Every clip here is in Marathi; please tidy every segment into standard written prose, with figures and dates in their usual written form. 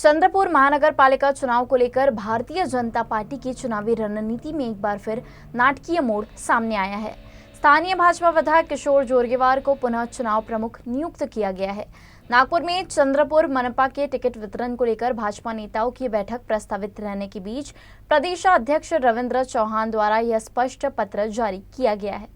चंद्रपुर महानगर पालिका चुनाव को लेकर भारतीय जनता पार्टी की चुनावी रणनीति में एक बार फिर नाटकीय मोड़ सामने आया है। स्थानीय भाजपा विधायक किशोर जोरगेवार को पुनः चुनाव प्रमुख नियुक्त किया गया है। नागपुर में चंद्रपुर मनपा के टिकट वितरण को लेकर भाजपा नेताओं की बैठक प्रस्तावित रहने के बीच प्रदेशाध्यक्ष रविंद्र चौहान द्वारा यह स्पष्ट पत्र जारी किया गया है।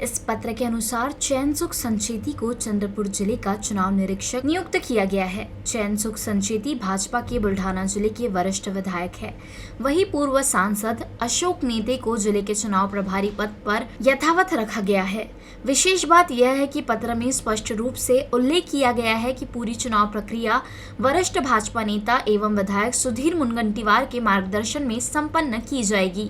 इस पत्र के अनुसार चैन सुख संचेती को चंद्रपुर जिले का चुनाव निरीक्षक नियुक्त किया गया है। चैन सुख संचेती भाजपा के बुल्ढाना जिले के वरिष्ठ विधायक है। वहीं पूर्व सांसद अशोक नेते को जिले के चुनाव प्रभारी पद पर यथावत रखा गया है। विशेष बात यह है कि पत्र में स्पष्ट रूप से उल्लेख किया गया है कि पूरी चुनाव प्रक्रिया वरिष्ठ भाजपा नेता एवं विधायक सुधीर मुनगंटीवार के मार्गदर्शन में संपन्न की जाएगी।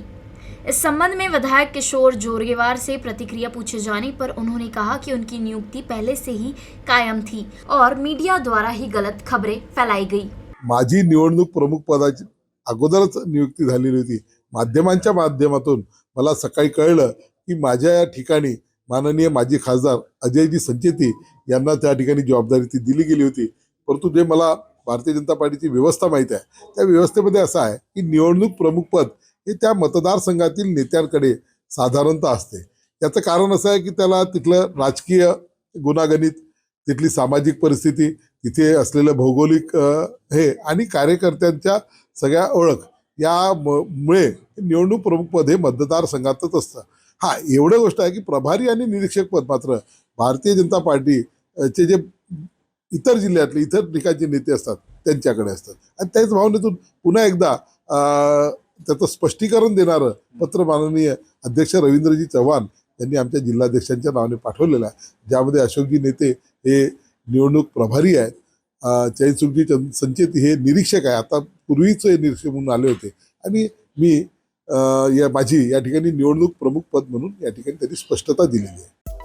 इस संबंध में विधायक किशोर जोरगेवार से प्रतिक्रिया पूछे जाने पर उन्होंने कहा कि उनकी नियुक्ति पहले से ही कायम थी और मीडिया द्वारा ही गलत खबरें फैलाई गई। माझी निवडणूक प्रमुख पदाची अगोदरच नियुक्ती झालेली होती। माध्यमांच्या माध्यमातून मला सकाळी कळलं की माझ्या या ठिकाणी माननीय माजी खासदार अजयजी संचेती यांना त्या ठिकाणी जबाबदारी ती दिली गेली होती। परंतु जे मला भारतीय जनता पार्टीची व्यवस्था माहिती आहे त्या व्यवस्थेमध्ये असं आहे की निवडणूक प्रमुख पद हे त्या मतदारसंघातील नेत्यांकडे साधारणतः असते। याचं कारण असं आहे की त्याला तिथलं राजकीय गुणागणित, तिथली सामाजिक परिस्थिती, तिथे असलेलं भौगोलिक हे आणि कार्यकर्त्यांच्या सगळ्या ओळख यामुळे निवडणूक प्रमुख पद हे मतदारसंघातच असतं। हा एवढं गोष्ट आहे की प्रभारी आणि निरीक्षक पद मात्र भारतीय जनता पार्टीचे जे इतर जिल्ह्यातले इतर ठिकाणचे नेते असतात त्यांच्याकडे असतात। आणि त्याच भावनेतून पुन्हा एकदा त्याचं स्पष्टीकरण देणारं पत्र माननीय अध्यक्ष रवींद्रजी चव्हाण यांनी आमच्या जिल्हाध्यक्षांच्या नावाने पाठवलेलं आहे, ज्यामध्ये अशोकजी नेते हे निवडणूक प्रभारी आहेत, चैनसुखजी संचेती हे निरीक्षक आहे, आता पूर्वीच हे निरीक्षक म्हणून आले होते आणि मी माझी या ठिकाणी निवडणूक प्रमुख पद म्हणून या ठिकाणी त्यांनी स्पष्टता दिलेली आहे।